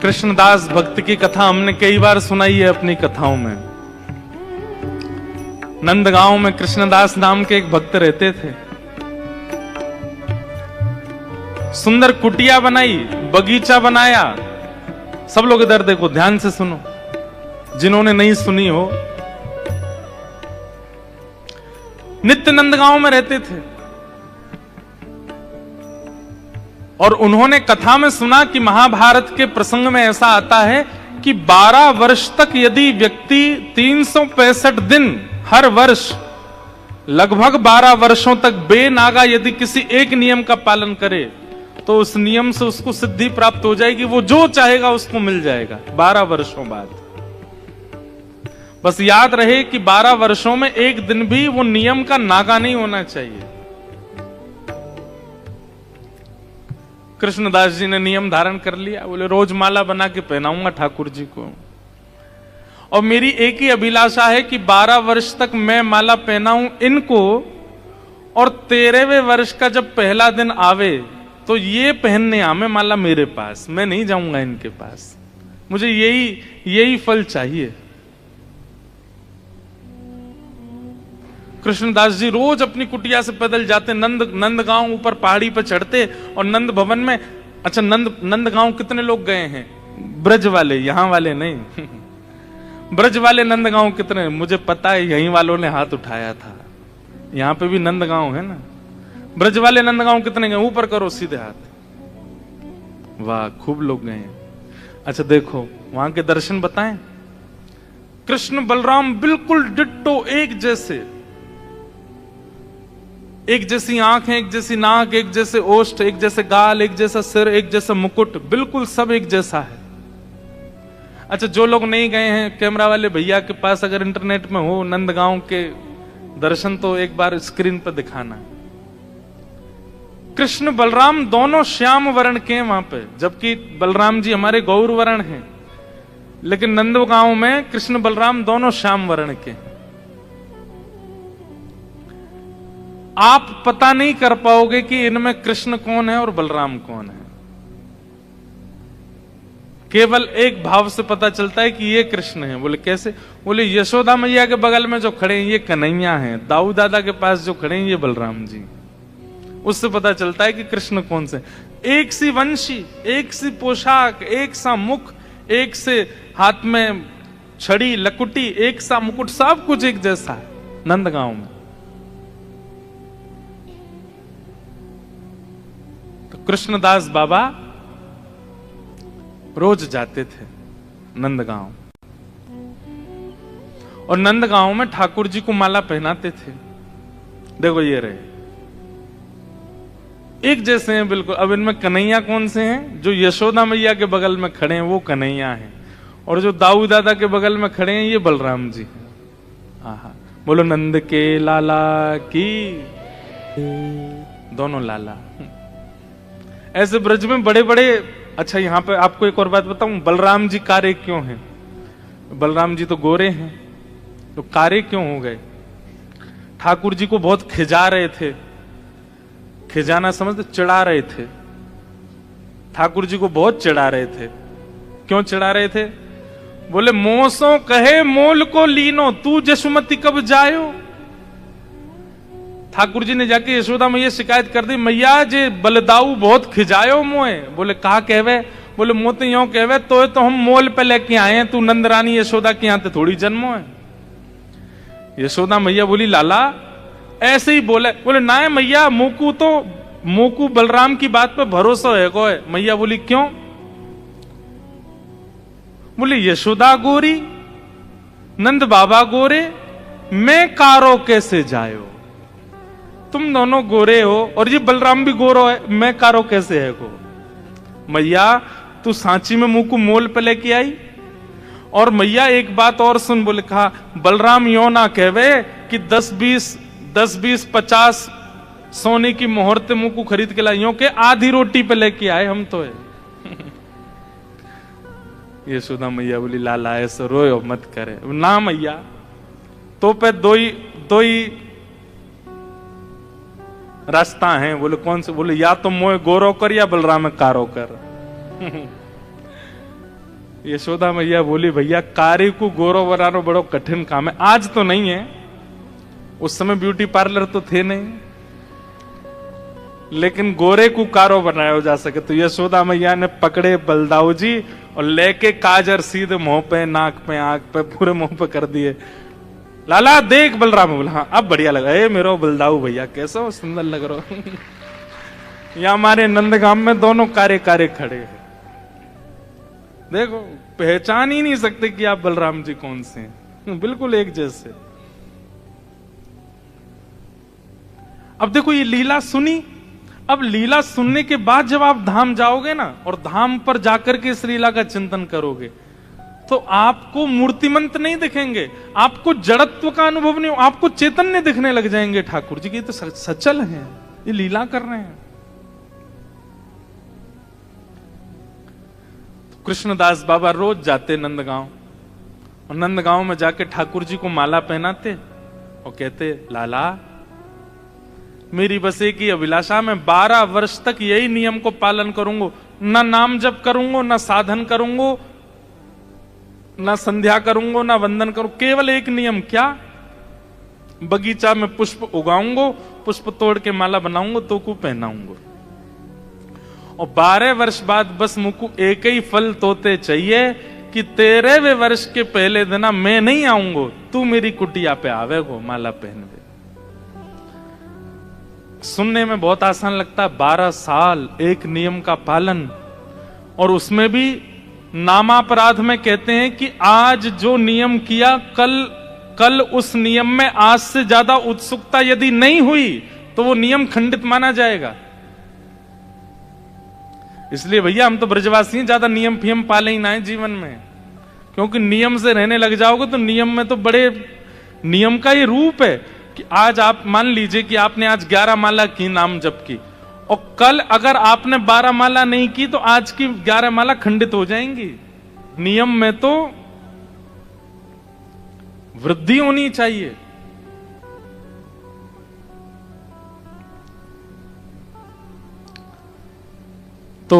कृष्णदास भक्त की कथा हमने कई बार सुनाई है अपनी कथाओं में। नंदगांव में कृष्णदास नाम के एक भक्त रहते थे। सुंदर कुटिया बनाई, बगीचा बनाया। सब लोग इधर देखो, ध्यान से सुनो, जिन्होंने नहीं सुनी हो। नित्य नंदगांव में रहते थे और उन्होंने कथा में सुना कि महाभारत के प्रसंग में ऐसा आता है कि 12 वर्ष तक यदि व्यक्ति 365 दिन हर वर्ष लगभग 12 वर्षों तक बेनागा यदि किसी एक नियम का पालन करे तो उस नियम से उसको सिद्धि प्राप्त हो जाएगी। वो जो चाहेगा उसको मिल जाएगा 12 वर्षों बाद। बस याद रहे कि 12 वर्षों में एक दिन भी वो नियम का नागा नहीं होना चाहिए। कृष्णदास जी ने नियम धारण कर लिया। बोले रोज माला बना के पहनाऊंगा ठाकुर जी को, और मेरी एक ही अभिलाषा है कि 12 वर्ष तक मैं माला पहनाऊं इनको, और 13वें वर्ष का जब पहला दिन आवे तो ये पहनने आवे माला मेरे पास, मैं नहीं जाऊंगा इनके पास। मुझे यही फल चाहिए। कृष्णदास जी रोज अपनी कुटिया से पैदल जाते, नंदगांव ऊपर पहाड़ी पर चढ़ते और नंद भवन में। अच्छा, नंदगांव कितने लोग गए हैं? ब्रज वाले, यहां वाले नहीं। ब्रज वाले नंदगांव कितने? मुझे पता है, यहीं वालों ने हाथ उठाया था। यहां पे भी नंदगांव है ना। ब्रज वाले नंदगांव कितने गए? ऊपर करो सीधे हाथ। वाह, खूब लोग गए हैं। अच्छा देखो, वहां के दर्शन बताएं। कृष्ण बलराम बिल्कुल डिट्टो, एक जैसे, एक जैसी आंखें, एक जैसी नाक, एक जैसे ओष्ठ, एक जैसे गाल, एक जैसा सिर, एक जैसा मुकुट, बिल्कुल सब एक जैसा है। अच्छा, जो लोग नहीं गए हैं, कैमरा वाले भैया के पास अगर इंटरनेट में हो नंदगांव के दर्शन, तो एक बार स्क्रीन पर दिखाना। कृष्ण बलराम दोनों श्याम वर्ण के हैं वहां पे, जबकि बलराम जी हमारे गौर वर्ण हैं, लेकिन नंदगांव में कृष्ण बलराम दोनों श्याम वर्ण के हैं। आप पता नहीं कर पाओगे कि इनमें कृष्ण कौन है और बलराम कौन है। केवल एक भाव से पता चलता है कि ये कृष्ण है। बोले कैसे? बोले यशोदा मैया के बगल में जो खड़े हैं ये कन्हैया हैं, दाऊ दादा के पास जो खड़े हैं ये बलराम जी। उससे पता चलता है कि कृष्ण कौन से। एक सी वंशी, एक सी पोशाक, एक सा मुख, एक से हाथ में छड़ी लकुटी, एक सा मुकुट, सब कुछ एक जैसा है नंदगांव में। कृष्णदास बाबा रोज जाते थे नंदगांव, और नंदगांव में ठाकुर जी को माला पहनाते थे। देखो ये रहे, एक जैसे हैं बिल्कुल। अब इनमें कन्हैया कौन से हैं? जो यशोदा मैया के बगल में खड़े हैं वो कन्हैया हैं, और जो दाऊ दादा के बगल में खड़े हैं ये बलराम जी हैं। आहा, बोलो नंद के लाला की। दोनों लाला ऐसे ब्रज में बड़े बड़े। अच्छा, यहां पे आपको एक और बात बताऊं, बलराम जी कारे क्यों हैं? बलराम जी तो गोरे हैं, तो कारे क्यों हो गए? ठाकुर जी को बहुत खिजा रहे थे। खिजाना समझते? चिढ़ा रहे थे। ठाकुर जी को बहुत चिढ़ा रहे थे। क्यों चिढ़ा रहे थे? बोले मोसो कहे मोल को लीनो, तू जसुमती कब जायो। ठाकुर जी ने जाके यशोदा मैया शिकायत कर दी, मैया जे बलदाऊ बहुत खिजायो मोए। बोले कहा कहवे? बोले मोते यो कहवे, तो हम मोल पे लेके आए हैं, तू नंदरानी यशोदा के यहां थोड़ी जन्मो है। यशोदा मैया बोली लाला ऐसे ही बोले। बोले ना है मैया, मोकू बलराम की बात पे भरोसा है को है। मैया बोली क्यों? बोले यशोदा गोरी, नंद बाबा गोरे, मैं कारो कैसे जायो। तुम दोनों गोरे हो और ये बलराम भी गोरो है, मैं कारो कैसे है को। मैया तू सांची में मुंह को मोल पे लेके आई। और मैया एक बात और सुन। बोले कहा बलराम यो ना कहवे कि 10-20 50 सोने की मोहरते मुंह को खरीद के लाइयों के आधी रोटी पे लेके आए हम तो है। यशोदा मैया बोली लाला ऐसे रोयो मत करे। ना मैया, तो पे दो ही रास्ता है। बोले कौन से? बोले या तो मोए गोरो कर या बलराम कारो कर। यशोदा मैया बोली, भैया कार्य को गोरो बनाना बड़ो कठिन काम है। आज तो नहीं है, उस समय ब्यूटी पार्लर तो थे नहीं, लेकिन गोरे को कारो बनाया जा सके। तो यशोदा मैया ने पकड़े बलदाऊ जी और लेके काजर सीधे मुंह पे, नाक पे, आंख पे, पूरे मुंह पे कर दिए। लाला देख बलराम। बोला हाँ अब बढ़िया लगा। ए मेरो बलदाऊ भैया कैसा सुंदर लग रहा हो। यहाँ हमारे नंदगाम में दोनों कार्य खड़े हैं, देखो पहचान ही नहीं सकते कि आप बलराम जी कौन से हैं, बिल्कुल एक जैसे। अब देखो ये लीला सुनी। अब लीला सुनने के बाद जब आप धाम जाओगे ना, और धाम पर जाकर के इस लीला का चिंतन करोगे, तो आपको मूर्तिमंत नहीं दिखेंगे, आपको जड़त्व का अनुभव नहीं, आपको चैतन्य दिखने लग जाएंगे। ठाकुर जी की तो सचल हैं, ये लीला कर रहे हैं। तो कृष्णदास बाबा रोज जाते नंदगांव, और नंदगांव में जाके ठाकुर जी को माला पहनाते और कहते, लाला मेरी बस एक ही अभिलाषा, मैं 12 वर्ष तक यही नियम को पालन करूंगा, ना नाम जप करूंगा, ना साधन करूंगा, ना संध्या करूंगा, ना वंदन करूंगा, केवल एक नियम। क्या? बगीचा में पुष्प उगाऊंगा, पुष्प तोड़ के माला बनाऊंगा, तो को पहनाऊंगा, और 12 वर्ष बाद बस मुझको एक ही फल तोते चाहिए कि 13वें वर्ष के पहले दिन मैं नहीं आऊंगा, तू मेरी कुटिया पे आवेगो माला पहन दे। सुनने में बहुत आसान लगता है, 12 साल एक नियम का पालन, और उसमें भी नामापराध में कहते हैं कि आज जो नियम किया, कल उस नियम में आज से ज्यादा उत्सुकता यदि नहीं हुई तो वो नियम खंडित माना जाएगा। इसलिए भैया हम तो ब्रजवासी हैं, ज्यादा नियम फियम पाले ही ना है जीवन में, क्योंकि नियम से रहने लग जाओगे तो नियम में तो बड़े, नियम का ये रूप है कि आज आप मान लीजिए कि आपने आज 11 माला की, नाम जप की, और कल अगर आपने 12 माला नहीं की तो आज की 11 माला खंडित हो जाएंगी। नियम में तो वृद्धि होनी चाहिए। तो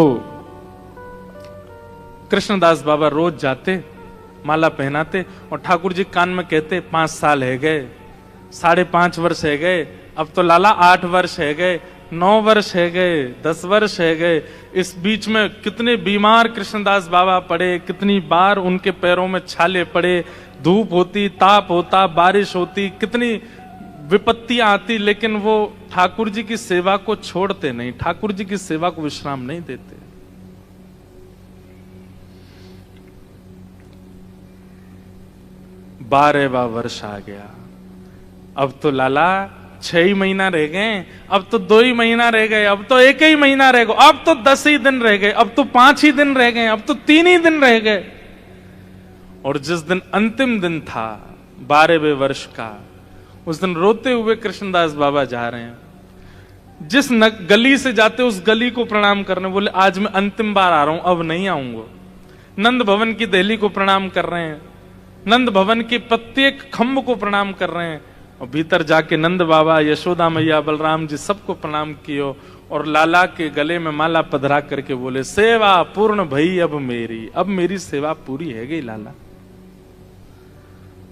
कृष्णदास बाबा रोज जाते, माला पहनाते, और ठाकुर जी कान में कहते, 5 साल है गए, 5.5 वर्ष है गए, अब तो लाला 8 वर्ष है गए, 9 वर्ष है गए, 10 वर्ष है गए। इस बीच में कितने बीमार कृष्णदास बाबा पड़े, कितनी बार उनके पैरों में छाले पड़े, धूप होती, ताप होता, बारिश होती, कितनी विपत्तियां आती, लेकिन वो ठाकुर जी की सेवा को छोड़ते नहीं, ठाकुर जी की सेवा को विश्राम नहीं देते। 12वां वर्ष आ गया, अब तो लाला 6 ही महीना रह गए, अब तो 2 ही महीना रह गए, अब तो 1 ही महीना रह गया, अब तो 10 ही दिन रह गए, अब तो 5 ही दिन रह गए, अब तो 3 ही दिन रह गए। और जिस दिन अंतिम दिन था 12वें वर्ष का, उस दिन रोते हुए कृष्णदास बाबा जा रहे हैं, जिस गली से जाते उस गली को प्रणाम करने, बोले आज मैं अंतिम बार आ रहा हूं, अब नहीं आऊंगा। नंद भवन की दहली को प्रणाम कर रहे हैं, नंद भवन के प्रत्येक खंभ को प्रणाम कर रहे हैं, और भीतर जाके नंद बाबा, यशोदा मैया, बलराम जी सबको प्रणाम कियो, और लाला के गले में माला पधरा करके बोले, सेवा पूर्ण भई अब मेरी, अब मेरी सेवा पूरी है गई लाला,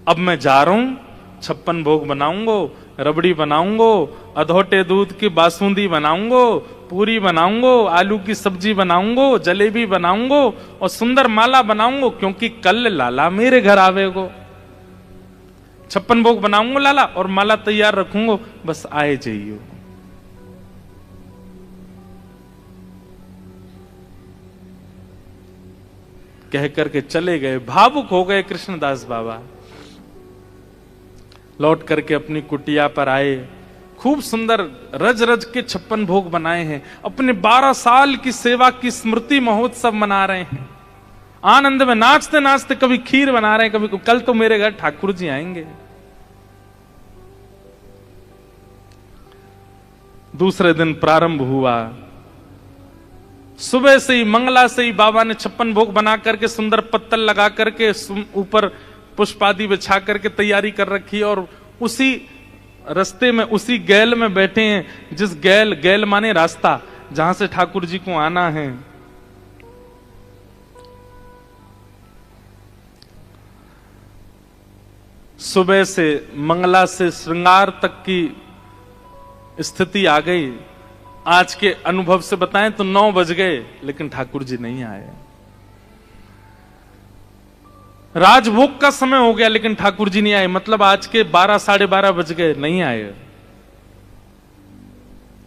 अब मैं जा रहा हूं, 56 भोग बनाऊंगो, रबड़ी बनाऊंगो, अधोटे दूध की बासुंदी बनाऊंगो, पूरी बनाऊंगो, आलू की सब्जी बनाऊंगो, जलेबी बनाऊंगो, और सुंदर माला बनाऊंगो, क्योंकि कल लाला मेरे घर आवेगो। 56 भोग बनाऊंगो लाला, और माला तैयार रखूंगो, बस आए जाइयो। कह करके चले गए। भावुक हो गए कृष्णदास बाबा। लौट करके अपनी कुटिया पर आए, खूब सुंदर रज रज के 56 भोग बनाए हैं, अपने 12 साल की सेवा की स्मृति महोत्सव मना रहे हैं, आनंद में नाचते नाचते, कभी खीर बना रहे हैं, कभी कल तो मेरे घर ठाकुर जी आएंगे। दूसरे दिन प्रारंभ हुआ, सुबह से ही, मंगला से ही बाबा ने 56 भोग बना करके, सुंदर पत्तल लगा करके, ऊपर पुष्प आदि बिछा करके तैयारी कर रखी, और उसी रास्ते में, उसी गैल में बैठे हैं, जिस गैल माने रास्ता, जहां से ठाकुर जी को आना है। सुबह से मंगला से श्रृंगार तक की स्थिति आ गई। आज के अनुभव से बताएं तो 9 बज गए, लेकिन ठाकुर जी नहीं आए। राजभोग का समय हो गया, लेकिन ठाकुर जी नहीं आए। मतलब आज के 12 साढ़े 12 बज गए, नहीं आए।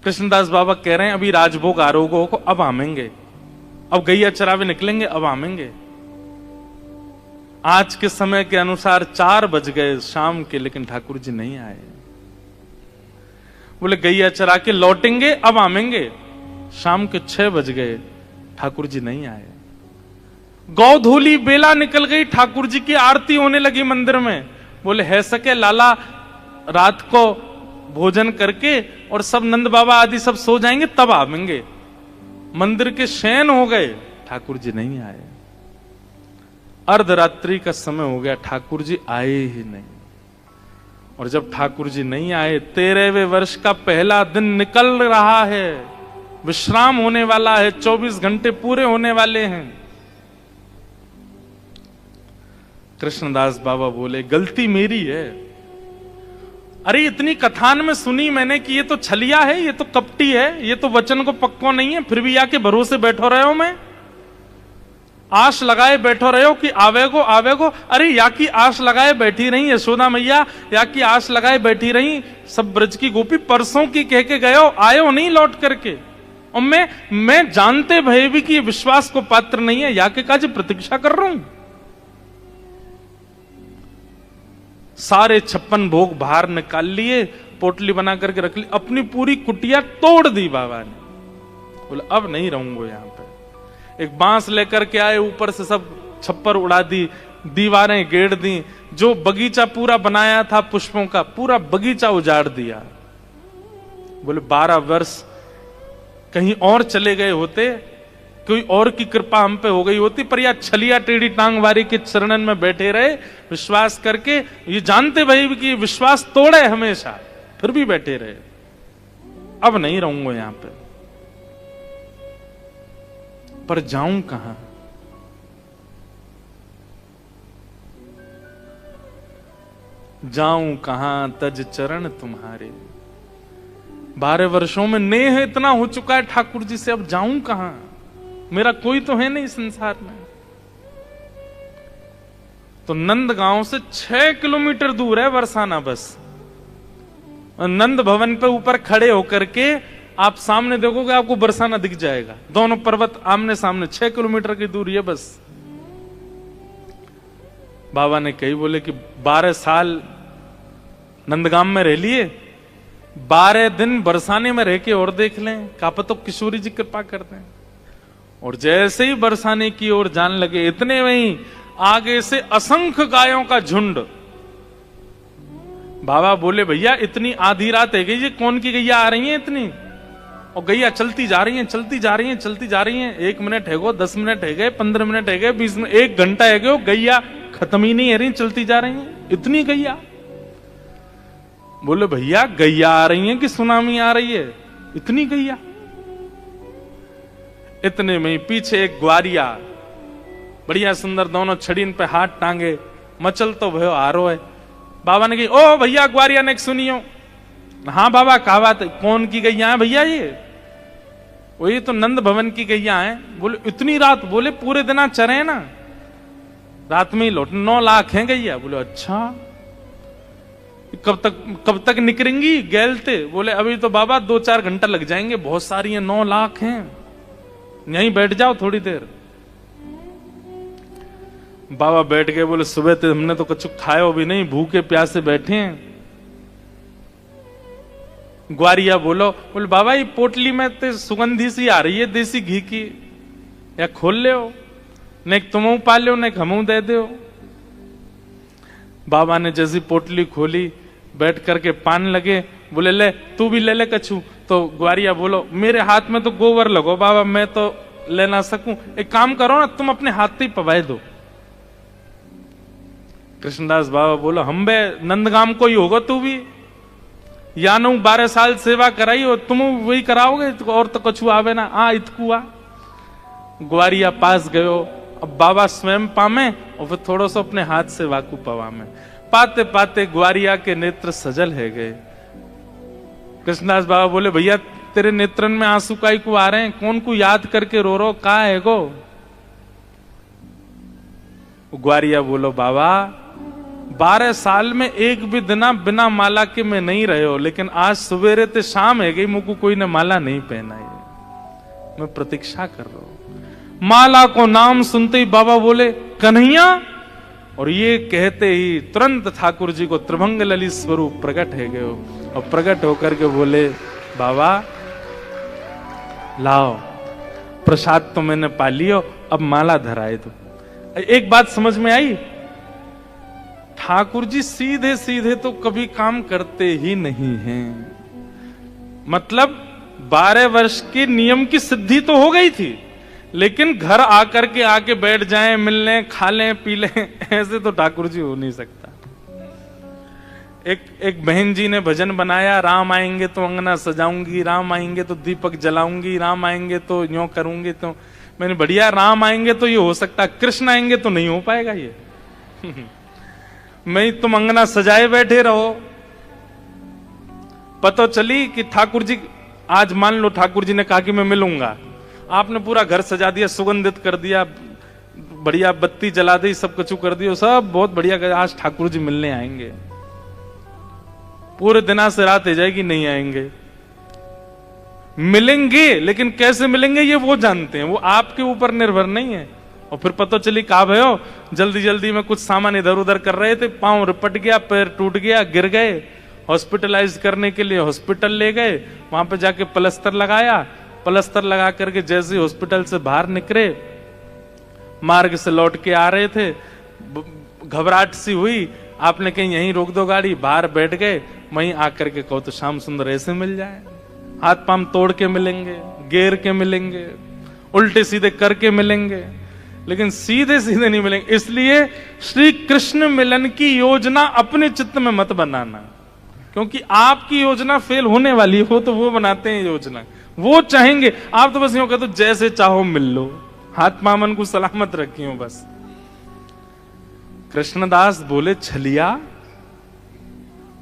कृष्णदास बाबा कह रहे हैं अभी राजभोग आरोगों को अब आमेंगे, अब गैया चरावे निकलेंगे, अब आमेंगे। आज के समय के अनुसार 4 बज गए शाम के, लेकिन ठाकुर जी नहीं आए। बोले गैया चरा के लौटेंगे, अब आमेंगे। शाम के 6 बज गए, ठाकुर जी नहीं आए। गौधूली बेला निकल गई, ठाकुर जी की आरती होने लगी मंदिर में। बोले है सके लाला रात को भोजन करके और सब नंद बाबा आदि सब सो जाएंगे, तब आवेंगे। मंदिर के शयन हो गए, ठाकुर जी नहीं आए। अर्धरात्रि का समय हो गया, ठाकुर जी आए ही नहीं। और जब ठाकुर जी नहीं आए, 13वें वर्ष का पहला दिन निकल रहा है, विश्राम होने वाला है, 24 घंटे पूरे होने वाले हैं। कृष्णदास बाबा बोले गलती मेरी है। अरे इतनी कथान में सुनी मैंने कि ये तो छलिया है, ये तो कपटी है, ये तो वचन को पक्को नहीं है, फिर भी या के भरोसे बैठो रहे हो। मैं आश लगाए बैठो रहे हो कि आवेगो आवेगो। अरे या की आश लगाए बैठी रही यशोदा मैया, या की आश लगाए बैठी रही सब ब्रज की गोपी। परसों की कह के गए हो, आए हो नहीं लौट करके। और मैं जानते भय भी कि ये विश्वास को पात्र नहीं है, या के काज प्रतीक्षा कर रहा हूं। सारे 56 भोग बाहर निकाल लिए, पोटली बना करके रख ली, अपनी पूरी कुटिया तोड़ दी बाबा ने। बोले अब नहीं रहूंगा यहां पे। एक बांस लेकर के आए, ऊपर से सब छप्पर उड़ा दी, दीवारें गेड़ दी। जो बगीचा पूरा बनाया था पुष्पों का, पूरा बगीचा उजाड़ दिया। बोले 12 वर्ष कहीं और चले गए होते, कोई और की कृपा हम पे हो गई होती, पर या छलिया टेढ़ी टांग वारी के चरणन में बैठे रहे विश्वास करके। ये जानते भाई कि विश्वास तोड़े हमेशा, फिर भी बैठे रहे। अब नहीं रहूंगा यहां पे, पर जाऊं कहां? जाऊं कहां तज चरण तुम्हारे। 12 वर्षों में नेह इतना हो चुका है ठाकुर जी से, अब जाऊं कहां? मेरा कोई तो है नहीं संसार में। तो नंदगांव से 6 किलोमीटर दूर है बरसाना। बस नंद भवन पे ऊपर खड़े होकर के आप सामने देखोगे, आपको बरसाना दिख जाएगा। दोनों पर्वत आमने सामने, 6 किलोमीटर की दूरी है बस। बाबा ने कही, बोले कि 12 साल नंदगांव में रह लिए, 12 दिन बरसाने में रह के और देख लें, का पता तो किशोरी जी कृपा करते हैं। और जैसे ही बरसाने की ओर जान लगे, इतने में ही आगे से असंख्य गायों का झुंड। बाबा बोले भैया इतनी आधी रात है गई, ये कौन की गैया आ रही है इतनी? और गैया चलती जा रही है, चलती जा रही है, चलती जा रही है। 1 मिनट है गो, 10 मिनट है गए, 15 मिनट है गए, 20 मिनट, 1 घंटा है गए, गैया खत्म ही नहीं है रही, चलती जा रही है। इतनी गैया? बोले भैया गैया आ रही है कि सुनामी आ रही है? इतनी गैया? इतने में पीछे एक ग्वारिया बढ़िया सुंदर, दोनों छड़ीन पे हाथ टांगे, मचल तो भयो हारो है। बाबा ने कही, ओ भैया ग्वारिया ने सुनियो। हाँ बाबा कहा बात है? कौन की गैया है भैया ये? वही तो नंद भवन की गैया है। बोले इतनी रात? बोले पूरे दिन चरे ना, रात में ही लौट। 9 लाख हैं गैया। बोले अच्छा, कब तक निकलेंगी गैलते? बोले अभी तो बाबा 2-4 घंटा लग जाएंगे, बहुत सारी हैं, 9 लाख हैं, यहीं बैठ जाओ थोड़ी देर। बाबा बैठ गए। बोले सुबह तो हमने तो कुछ खाया भी नहीं, भूखे प्यासे बैठे हैं। ग्वारिया बोले बाबा ये पोटली में तो सुगंधी सी आ रही है देसी घी की, या खोल ले हो, नहीं तुम पा लो, नहीं हमू दे दो। बाबा ने जैसी पोटली खोली, बैठ करके पान लगे। बोले ले तू भी ले ले कछु। तो ग्वारिया बोलो मेरे हाथ में तो गोबर लगो बाबा, मैं तो ले ना सकूं, एक काम करो ना तुम अपने हाथ से ही पवाए दो। कृष्णदास बाबा बोलो हम बे नंदगाम को ही होगा तू भी, या नु 12 साल सेवा कराई हो, तुम वही कराओगे और तो कछु आवे ना। आ इतकू आ। ग्वारिया पास गयो। अब बाबा स्वयं पामे और फिर थोड़ा सा अपने हाथ से वाकू पवा में। पाते पाते ग्वारिया के नेत्र सजल है गए। कृष्णदास बाबा बोले, भैया तेरे नेत्रन में आंसू काई को आ रहे हैं, कौन को याद करके रो रो, कहा है गो? ग्वारिया बोलो, बाबा 12 साल में एक भी दिन बिना माला के मैं नहीं रहे हो, लेकिन आज सवेरे ते शाम है गई, मुझको कोई ने माला नहीं पहना है, मैं प्रतीक्षा कर रहा हूं। माला को नाम सुनते ही बाबा बोले, कन्हैया, और ये कहते ही तुरंत ठाकुर जी को त्रिभंग ललित स्वरूप प्रकट है गए, और प्रकट होकर के बोले, बाबा लाओ प्रसाद तो मैंने पा लियो, अब माला धराए दो। एक बात समझ में आई, ठाकुर जी सीधे सीधे तो कभी काम करते ही नहीं हैं। मतलब 12 वर्ष के नियम की सिद्धि तो हो गई थी, लेकिन घर आकर के आके बैठ जाएं, मिल लें, खा लें, पी लें, ऐसे तो ठाकुर जी हो नहीं सकता। एक बहन जी ने भजन बनाया, राम आएंगे तो अंगना सजाऊंगी, राम आएंगे तो दीपक जलाऊंगी, राम आएंगे तो यूं करूंगी। तो मैंने, बढ़िया, राम आएंगे तो ये हो सकता, कृष्ण आएंगे तो नहीं हो पाएगा ये। मैं, तुम अंगना सजाए बैठे रहो। पता चली कि ठाकुर जी, आज मान लो ठाकुर जी ने कहा कि मैं मिलूंगा, आपने पूरा घर सजा दिया, सुगंधित कर दिया, बढ़िया बत्ती जला दी, सब कुछ कर दिया, सब बहुत बढ़िया, आज ठाकुर जी मिलने आएंगे। पूरे दिन से रात हो जाएगी, नहीं आएंगे। मिलेंगे, लेकिन कैसे मिलेंगे ये वो जानते हैं, वो आपके ऊपर निर्भर नहीं है। और फिर पता चली, कहा भयो जल्दी जल्दी में कुछ सामान इधर उधर कर रहे थे, पांव रिपट गया, पैर टूट गया, गिर गए, हॉस्पिटलाइज करने के लिए हॉस्पिटल ले गए, वहां पे जाके प्लास्टर लगाया, प्लास्टर लगा करके जैसे हॉस्पिटल से बाहर निकले, मार्ग से लौट के आ रहे थे, घबराहट सी हुई, आपने कहीं यहीं रोक दो गाड़ी, बाहर बैठ गए, वहीं आकर के कहो तो श्याम सुंदर ऐसे मिल जाए, हाथ पांव तोड़ के मिलेंगे, गेर के मिलेंगे, उल्टे सीधे करके मिलेंगे, लेकिन सीधे सीधे नहीं मिलेंगे। इसलिए श्री कृष्ण मिलन की योजना अपने चित्त में मत बनाना, क्योंकि आपकी योजना फेल होने वाली हो तो वो बनाते हैं योजना, वो चाहेंगे, आप तो बस यूं कहते जैसे चाहो मिल लो, हाथ मामन को सलामत रखियो बस। कृष्णदास बोले, छलिया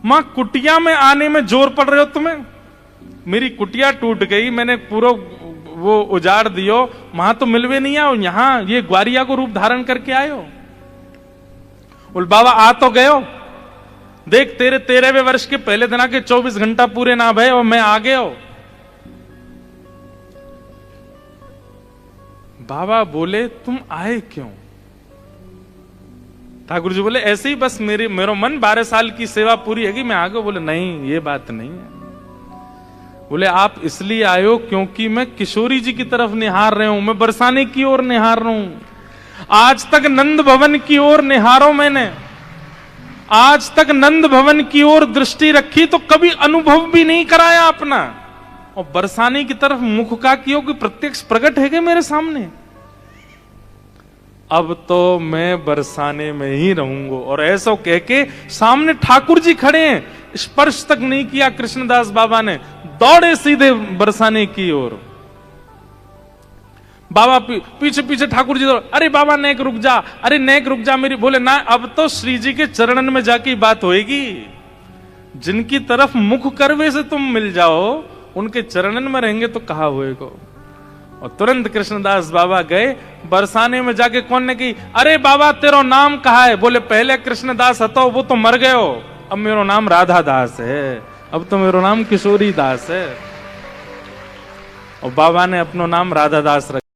मां, कुटिया में आने में जोर पड़ रहे हो तुम्हें, मेरी कुटिया टूट गई, मैंने पूरा वो उजाड़ दियो, वहां तो मिलवे नहीं आओ, यहां ये ग्वारिया को रूप धारण करके आयो। बोल, बाबा आ तो गयो, देख तेरे 13वें वर्ष के पहले दिन के 24 घंटा पूरे ना भय और मैं आ गयो। बाबा बोले, तुम आए क्यों? ठाकुर जी बोले, ऐसे ही बस मेरा मन 12 साल की सेवा पूरी है कि मैं आ गया। बोले, नहीं ये बात नहीं है। बोले, आप इसलिए आए हो क्योंकि मैं किशोरी जी की तरफ निहार रहे हूं, मैं बरसाने की ओर निहार रहा हूं। आज तक नंद भवन की ओर निहारो मैंने, आज तक नंद भवन की ओर दृष्टि रखी तो कभी अनुभव भी नहीं कराया अपना, और बरसाने की तरफ मुख का कियो कि प्रत्यक्ष प्रकट है कि मेरे सामने। अब तो मैं बरसाने में ही रहूंगा। और ऐसा कह के सामने ठाकुर जी खड़े हैं, स्पर्श तक नहीं किया कृष्णदास बाबा ने, दौड़े सीधे बरसाने की ओर। बाबा पीछे पीछे ठाकुर जी दौड़, अरे बाबा नेक रुक जा, अरे नेक रुक जा मेरी। बोले, ना अब तो श्री जी के चरणन में जाके बात होएगी, जिनकी तरफ मुख करवे से तुम मिल जाओ, उनके चरणन में रहेंगे तो कहा होएगा। और तुरंत कृष्णदास बाबा गए बरसाने में, जाके कौन ने की, अरे बाबा तेरा नाम कहा है? बोले, पहले कृष्णदास हतो, वो तो मर गए हो, अब मेरा नाम राधा दास है, अब तो मेरा नाम किशोरी दास है। और बाबा ने अपना नाम राधा दास रखा।